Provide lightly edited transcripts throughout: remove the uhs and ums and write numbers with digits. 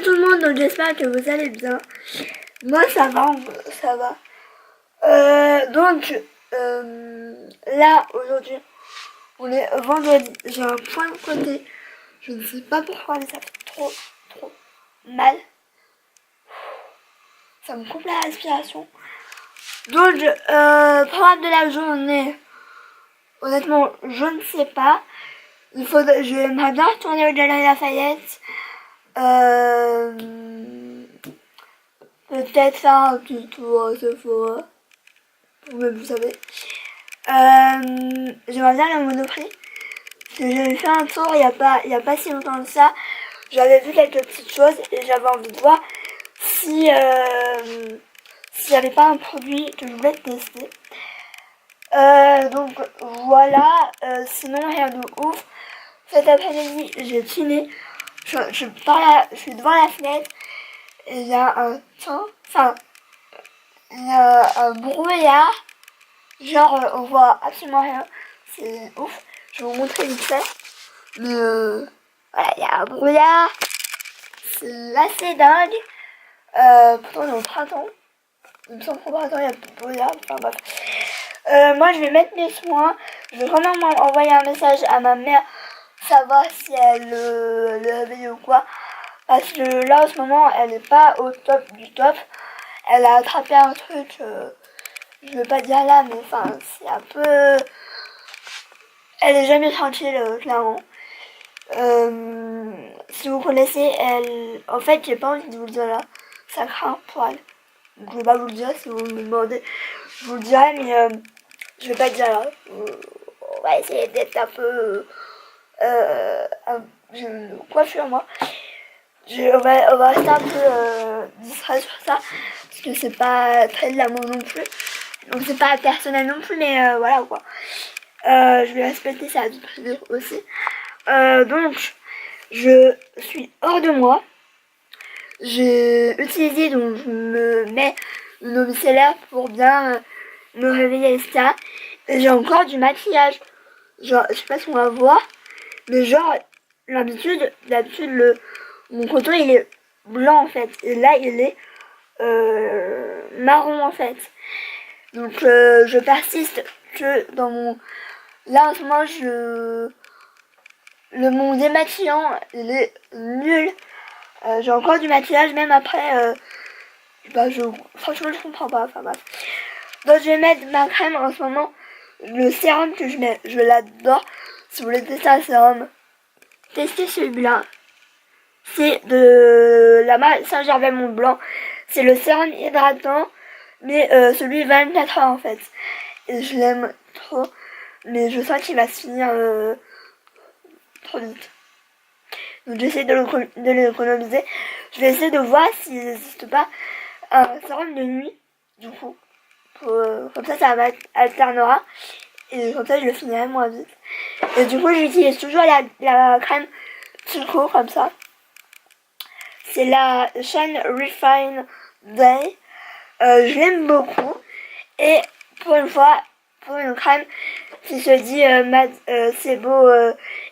tout le monde, donc j'espère que vous allez bien. Moi ça va, ça va. Là aujourd'hui, on est vendredi, j'ai un point de côté. Je ne sais pas pourquoi, mais ça fait trop mal. Ça me coupe la respiration. Donc, programme de la journée. Honnêtement, je ne sais pas. J'aimerais bien retourner au Galeries Lafayette. Peut-être faire un petit tour à Sephora. Vous savez. J'aimerais bien le Monoprix. Parce que j'avais fait un tour il y a pas si longtemps que ça. J'avais vu quelques petites choses et j'avais envie de voir si s'il n'y avait pas un produit que je voulais tester. Donc voilà, sinon rien de ouf. Cet après-midi j'ai chiné. Je suis devant la fenêtre et il y a un temps, enfin il y a un brouillard. Genre on voit absolument rien. C'est ouf. Je vais vous montrer vite fait. Mais voilà, il y a un brouillard. C'est assez dingue. Pourtant on est au printemps. Il me semble qu'au printemps il y a plus de brouillard. Enfin bref. Moi je vais mettre mes soins. Je vais vraiment envoyer un message à ma mère, savoir si elle le réveille ou quoi. Parce que là en ce moment elle n'est pas au top du top. Elle a attrapé un truc, je vais pas dire là, mais enfin c'est un peu... Elle est jamais tranquille, clairement. Si vous connaissez, en fait j'ai pas envie de vous le dire là. Ça craint pour elle. Donc, je vais pas vous le dire, si vous me demandez, je vous le dirai, mais je vais pas le dire là. On va essayer d'être un peu... j'ai une coiffure moi. On va rester un peu distrait sur ça. Parce que c'est pas très de l'amour non plus. Donc c'est pas personnel non plus, mais voilà quoi. Je vais respecter ça aussi. Donc je suis hors de moi. J'ai utilisé, donc je me mets une eau micellaire pour bien me réveiller, etc. Et j'ai encore du maquillage. Genre, je sais pas si on va voir, mais genre, d'habitude, mon coton il est blanc en fait. Et là, il est marron en fait. Donc, je persiste que dans mon... Là, en ce moment, mon démaquillant, il est nul. J'ai encore du maquillage, même après, franchement, je comprends pas. Enfin bref. Donc, je vais mettre ma crème en ce moment. Le sérum que je mets, je l'adore. Si vous voulez tester un sérum, testez celui-là. C'est de la marque Saint-Gervais Mont Blanc. C'est le sérum hydratant, mais celui 24 heures en fait. Et je l'aime trop. Mais je sens qu'il va se finir trop vite. Donc j'essaie de l'économiser. Je vais essayer de voir s'il n'existe pas un sérum de nuit. Du coup, comme ça alternera. Et comme ça je le finirai moins vite. Et du coup j'utilise toujours la crème Chico comme ça. C'est la Shine Refine Day. Je l'aime beaucoup. Et pour une fois, pour une crème qui se dit c'est beau,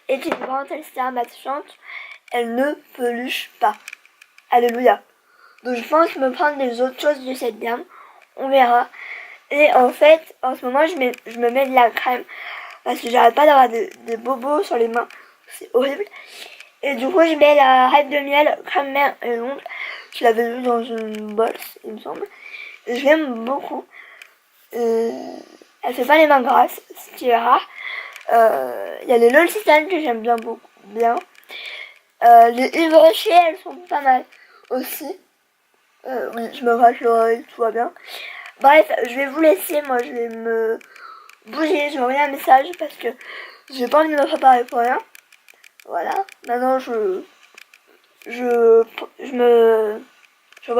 équilibrante, etc., matifiante, elle ne peluche pas. Alléluia. Donc je pense me prendre des autres choses de cette gamme. On verra. Et en fait, en ce moment, je me mets de la crème. Parce que j'arrête pas d'avoir des bobos sur les mains. C'est horrible. Et du coup, je mets la rêve de miel, crème mère et ongle. Je l'avais vu dans une box, il me semble. Et je l'aime beaucoup. Elle fait pas les mains grasses, ce qui est rare. Il y a les L'Occitane que j'aime bien beaucoup. Les Yves Rocher, elles sont pas mal aussi. Oui, je me rate l'oreille, tout va bien. Bref, je vais vous laisser. Moi, je vais me bouger. Je vais envoyer un message parce que j'ai pas envie de me préparer pour rien. Voilà. Maintenant, j'envoie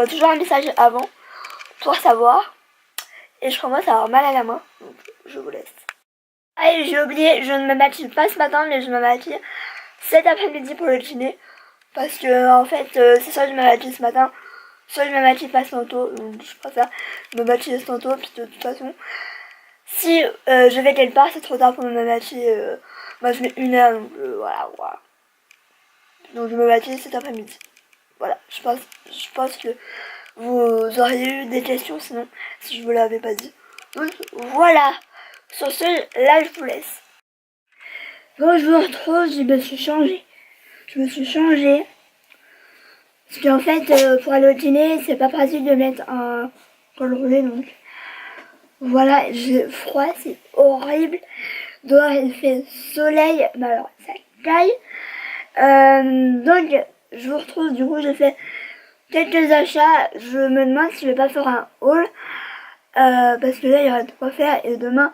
toujours un message avant pour savoir. Et je commence à avoir mal à la main. Donc, je vous laisse. Allez, j'ai oublié, je ne me maquille pas ce matin, mais je me maquille cet après-midi pour le dîner. Parce que, en fait, c'est soit je me maquille ce matin, soit je me maquille pas tantôt. Donc, je préfère me maquiller tantôt. Puis de toute façon, si je vais quelque part, c'est trop tard pour me maquiller. Moi, je mets 1 heure, donc voilà. Donc, je me maquille cet après-midi. Voilà, je pense que vous auriez eu des questions sinon, si je vous l'avais pas dit. Donc voilà, sur ce, là je vous laisse. Bon, je vous retrouve, je me suis changée. Parce qu'en fait, pour aller au dîner, c'est pas pratique de mettre un col roulé, donc voilà, j'ai froid, c'est horrible. Dehors, il fait soleil, mais alors ça caille. Donc, je vous retrouve, du coup, j'ai fait quelques achats. Je me demande si je vais pas faire un haul. Parce que là, il y aura de quoi faire. Et demain,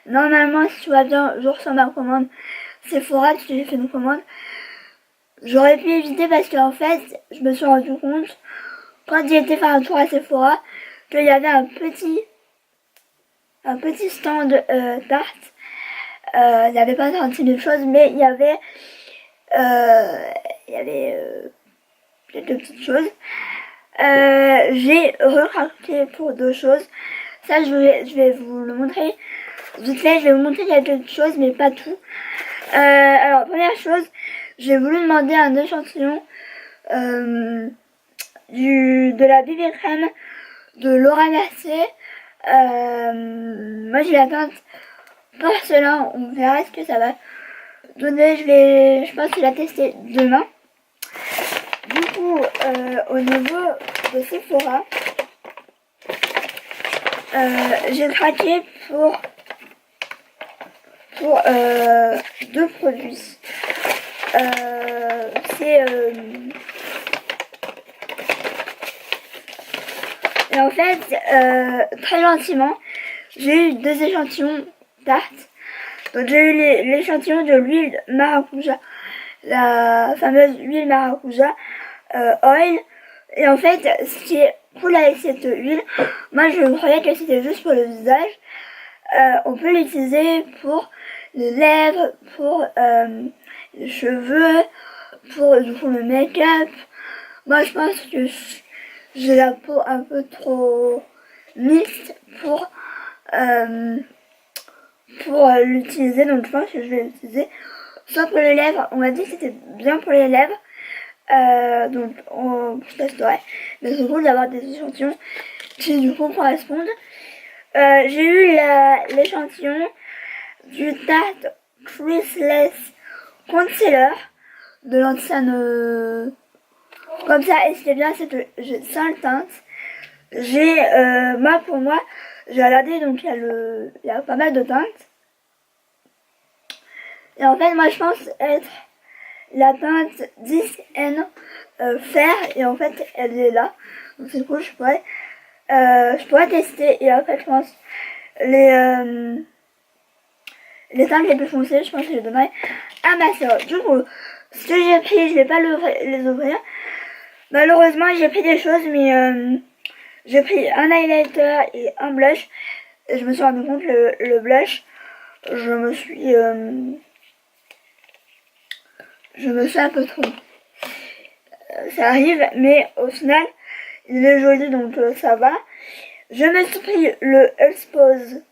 normalement, si tout va bien, je reçois ma commande Sephora, parce que j'ai fait une commande. J'aurais pu éviter parce qu'en fait, je me suis rendu compte, quand j'ai été faire un tour à Sephora, qu'il y avait un petit stand tarte. Il n'y avait pas 36 000 choses, mais il y avait quelques petites choses. J'ai recraqué pour 2 choses. Ça, je vais vous le montrer. Vite fait, je vais vous montrer quelques choses, mais pas tout. Alors, première chose, j'ai voulu demander un échantillon de la BB crème de Laura Mercier. Moi, j'ai la teinte porcelain. On verra ce que ça va donner. Je pense que je vais la tester demain. Du coup, au niveau de Sephora, j'ai craqué pour 2 produits. Et en fait, très gentiment, j'ai eu 2 échantillons tarte. Donc j'ai eu l'échantillon de l'huile maracuja, la fameuse huile maracuja oil. Et en fait, ce qui est cool avec cette huile, moi je croyais que c'était juste pour le visage. On peut l'utiliser pour les lèvres, pour les cheveux, pour du coup le make-up. Moi je pense que j'ai la peau un peu trop mixte pour l'utiliser, donc je pense que je vais l'utiliser soit pour les lèvres. On m'a dit que c'était bien pour les lèvres, donc je testerai, mais c'est cool d'avoir des échantillons qui du coup correspondent. J'ai eu l'échantillon du Tarte Creaseless Concealer de l'ancienne comme ça. Et ce qui est bien, c'est que j'ai 5 teintes. J'ai pour moi j'ai regardé, donc il y a pas mal de teintes. Et en fait, moi je pense être la teinte 10N fer, et en fait elle est là, donc c'est cool. Je pourrais tester. Et en fait je pense les teintes les plus foncées, je pense que je les donnerai à ma soeur. Du coup, ce que j'ai pris, je vais pas les ouvrir. Malheureusement, j'ai pris des choses, mais j'ai pris un highlighter et un blush. Et je me suis rendu compte, le blush, je me suis un peu trompée. Ça arrive, mais au final, il est joli, donc ça va. Je me suis pris le Expose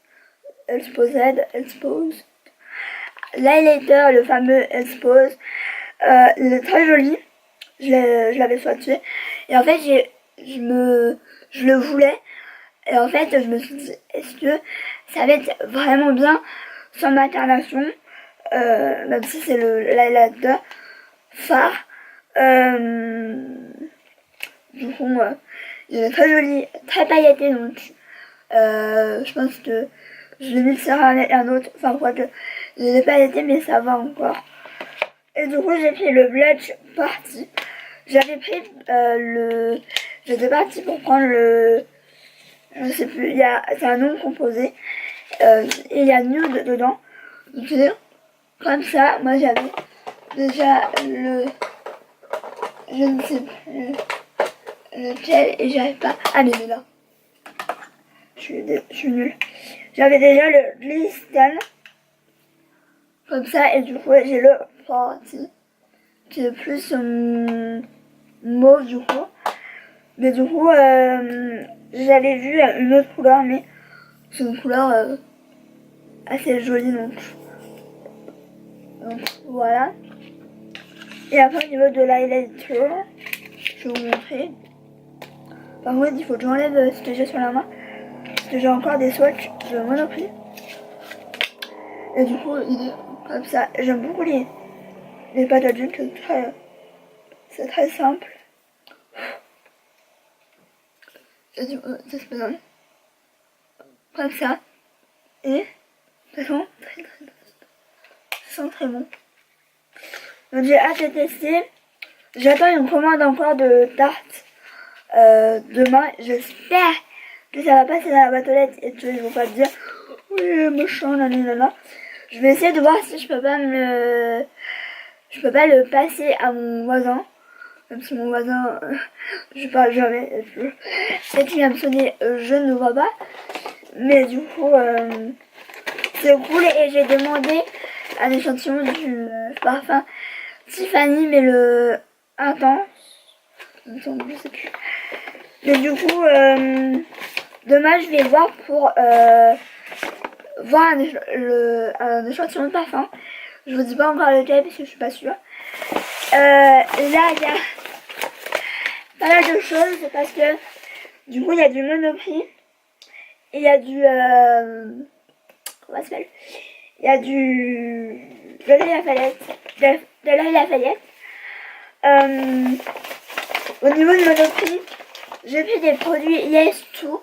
l'highlighter, le fameux Expose. Il est très joli. Je l'avais swatché. Et en fait, je le voulais. Et en fait, je me suis dit, est-ce que ça va être vraiment bien sur ma carnation, même si c'est l'highlighter phare. Du coup, il est très joli, très pailleté, donc je pense que je le mixerai avec un autre. Enfin, quoi que il est pailleté, mais ça va encore. Et du coup, j'ai pris le blush party. J'avais pris j'étais partie pour prendre je sais plus, c'est un nom composé. Et il y a nude dedans. Donc c'est comme ça. Moi j'avais déjà je ne sais plus lequel, et j'arrive pas. Ah mais il est là. Je suis nulle. J'avais déjà le Glisten. Comme ça, et du coup j'ai le Party qui est plus mauve du coup. Mais du coup j'avais vu une autre couleur, mais c'est une couleur assez jolie, donc voilà. Et après au niveau de l'highlighter, je vais vous montrer. Par contre, il faut que j'enlève ce que j'ai sur la main. Parce que j'ai encore des swatchs de Monoprix. Et du coup, il est comme ça. J'aime beaucoup les packaging, c'est très simple. Et du coup, ça se présente comme ça. Et ça sent très bon. Donc j'ai hâte de tester. J'attends une commande encore de tartes demain. J'espère que ça va passer dans la boîte aux lettres et que ils vont pas me dire oui machin nanana. Je vais essayer de voir si je peux pas le passer à mon voisin. Même si mon voisin je parle jamais. Dès qu'il va me sonner, je ne le vois pas. Mais du coup c'est cool et j'ai demandé un échantillon du parfum Tiffany, mais le intense, je sais plus. Mais du coup, demain je vais voir pour voir un échantillon de parfum. Je vous dis pas encore lequel parce que je suis pas sûre. Là il y a pas mal de choses parce que du coup il y a du Monoprix et il y a du comment ça s'appelle, il y a du de l'œil Lafayette. Au niveau de Monoprix, j'ai pris des produits Yes2. Donc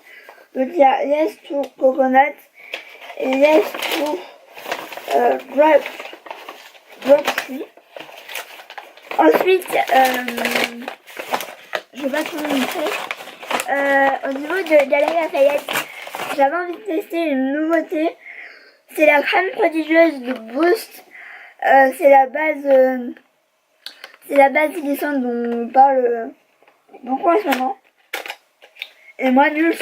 il y a Yes2 Coconut et Yes2 Grapefruit. Ensuite, je vais pas tout vous montrer. Au niveau de Galeries Lafayette, j'avais envie de tester une nouveauté. C'est la crème prodigieuse de Boost. C'est la base glissante dont on parle beaucoup en ce moment. Et moi, Nulz,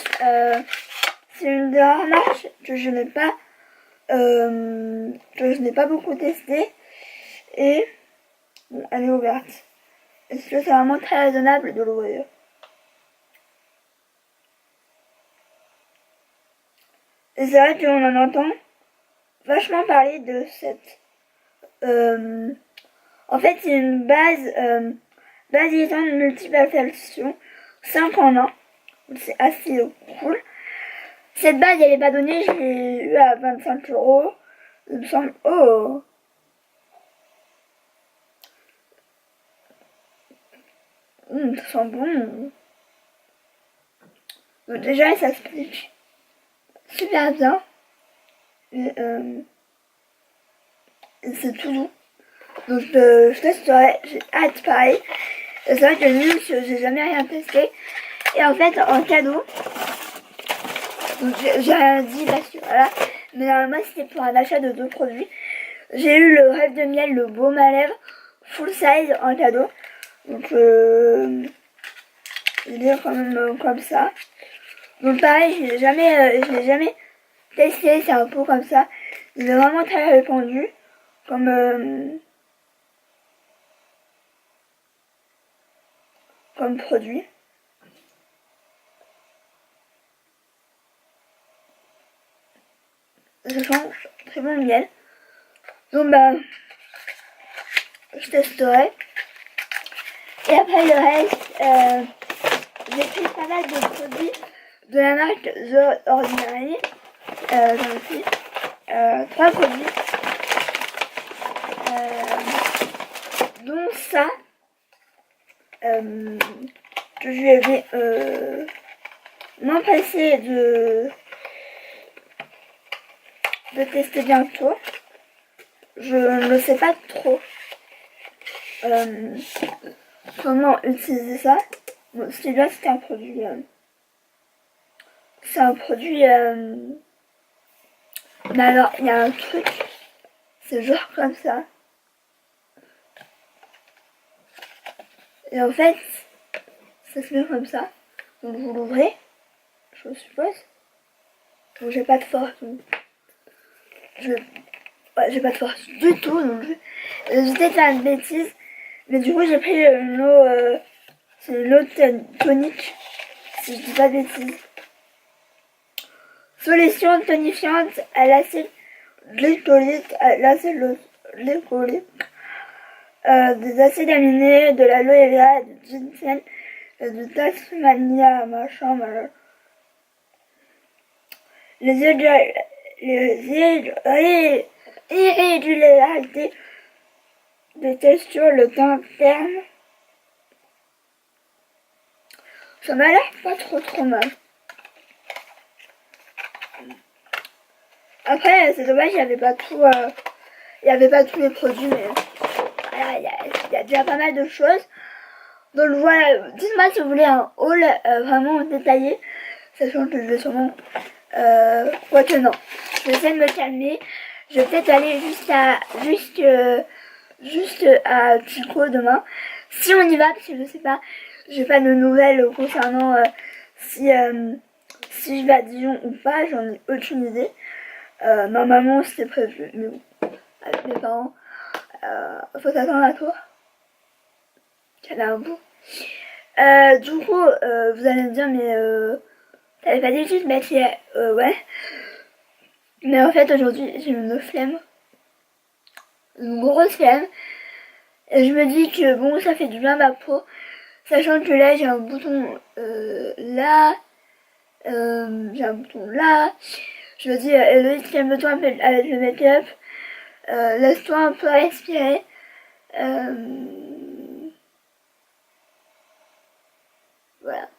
c'est une des rares marques que je n'ai pas beaucoup testé. Et bon, elle est ouverte. Et c'est vraiment très raisonnable de l'ouvrir. Et c'est vrai qu'on en entend vachement parler de cette... en fait, c'est une base glissante multiple application 5 en 1. C'est assez cool. Cette base, elle est pas donnée, je l'ai eu à 25 €. Il me semble... Oh, ça sent bon. Donc déjà, ça s'applique super bien. Et c'est tout doux. Donc je testerai, j'ai hâte pareil. C'est vrai que nul, j'ai jamais rien testé. Et en fait, en cadeau, donc j'ai rien dit là-dessus, voilà. Mais normalement, c'était pour un achat de 2 produits. J'ai eu le Rêve de Miel, le baume à lèvres, full size en cadeau. Donc il est quand même comme ça. Donc pareil, je l'ai jamais testé, c'est un pot comme ça. Il est vraiment très répandu. Comme produit. Ça sent très bon le miel. Donc je testerai. Et après le reste, j'ai pris pas mal de produits de la marque The Ordinary. J'en ai pris 3 produits. Dont ça, que je vais m'empresser de tester bientôt. Je ne le sais pas trop comment utiliser ça. Bon, celui-là, c'est un produit mais alors il y a un truc, c'est genre comme ça. Et en fait, ça se met comme ça. Donc vous l'ouvrez, je suppose. Donc j'ai pas de force. J'ai pas de force du tout. Donc j'ai peut-être fait une bêtise. Mais du coup j'ai pris une eau, c'est une eau tonique. Si je dis pas de bêtises. Solution tonifiante à l'acide glycolique, des acides aminés, de l'aloe vera, du ginseng, et du Tasmania, machin, machin. Les irrégularités de texture, le temps terme. Ça m'a l'air pas trop mal. Après, c'est dommage, il n'y avait pas tout, il y avait pas tous les produits, mais voilà, il y a déjà pas mal de choses. Donc voilà, dites-moi si vous voulez un haul vraiment détaillé, sachant que je vais sûrement, quoique non, je vais essayer de me calmer. Je vais peut-être aller juste à Chico demain, si on y va, parce que je sais pas, j'ai pas de nouvelles concernant si je vais à Dijon ou pas, j'en ai aucune idée. Normalement c'était prévu, mais bon, avec mes parents, faut s'attendre à toi. J'en ai un bout. Du coup, vous allez me dire, mais t'avais pas dit que tu mettais, ouais. Mais en fait, aujourd'hui, j'ai une flemme. Une grosse flemme. Et je me dis que bon, ça fait du bien à ma peau. Sachant que là, j'ai un bouton là. J'ai un bouton là. Je me dis, Héloïse, calme-toi un peu avec le make-up. Laisse-toi un peu respirer. Voilà.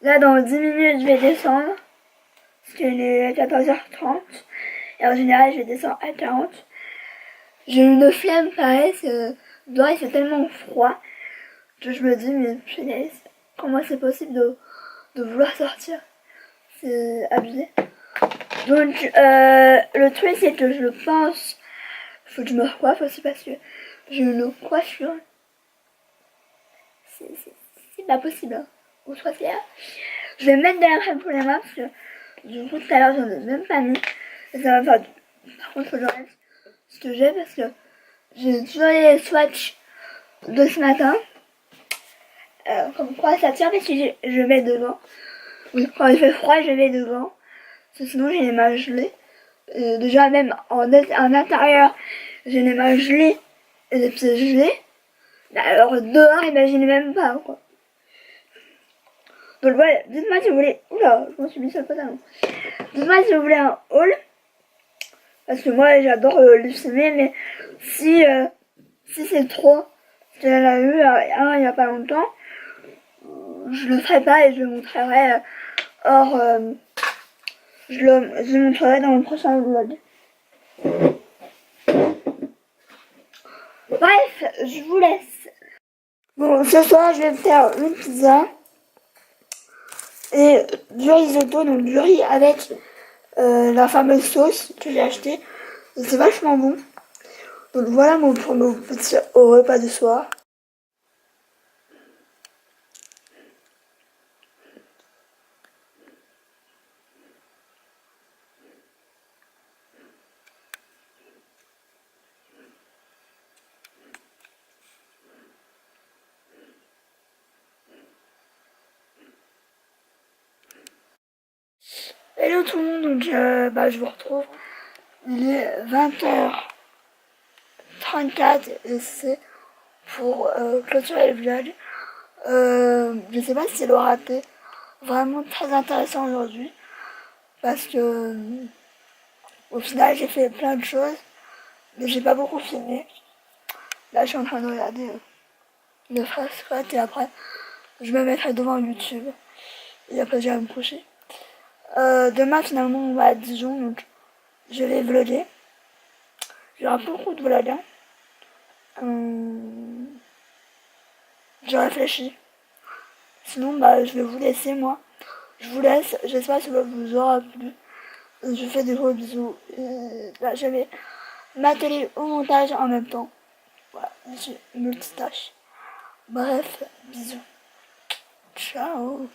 Là, dans 10 minutes, je vais descendre. Parce qu'il est 14h30. Et en général, je descends à 40. J'ai une flemme, pareil. Dehors, il fait tellement froid que je me dis, mais punaise, comment c'est possible de vouloir sortir? C'est abusé. Donc, le truc, c'est que je pense, faut que je me recoiffe aussi parce que j'ai une coiffure. C'est pas possible. Hein. Ou soit c'est là. Je vais mettre de la crème pour les mains parce que du coup, tout à l'heure, j'en ai même pas mis. Et ça va faire du... Par contre, faut que j'enlève ce que j'ai parce que j'ai toujours les swatchs de ce matin. Comme quoi ça tient parce que je mets devant. Oui, quand il fait froid, je mets devant. Parce que sinon, j'ai les mains gelées. Déjà, même en intérieur, j'ai les mains gelées et les pieds gelés. Alors, dehors, imaginez même pas, quoi. Donc, voilà, dites-moi si vous voulez. Oula, je m'en suis mis sur le pantalon. Dites-moi si vous voulez un haul. Parce que moi, j'adore le semer, mais si c'est trop, je l'ai eu il y a pas longtemps, je le ferai pas et je le montrerai hors. Je le montrerai dans le prochain vlog. Bref, je vous laisse. Bon, ce soir, je vais me faire une pizza et du risotto, donc du riz avec la fameuse sauce que j'ai achetée. C'est vachement bon. Donc voilà pour mon petit repas du soir. Hello tout le monde, donc je vous retrouve. Il est 20h34 et c'est pour clôturer le vlog. Je sais pas si il aura été vraiment très intéressant aujourd'hui parce que au final j'ai fait plein de choses mais j'ai pas beaucoup filmé. Là je suis en train de regarder le Fresh Squat et après je me mettrai devant YouTube et après je vais me coucher. Demain finalement on va à Dijon donc je vais vlogger. Il y aura beaucoup de vlogs. Hein. Je réfléchis. Sinon je vais vous laisser moi. Je vous laisse, j'espère que ça vous aura plu. Je fais des gros bisous. Là je vais m'atteler au montage en même temps. Voilà, je multitâche. Bref, bisous. Ciao.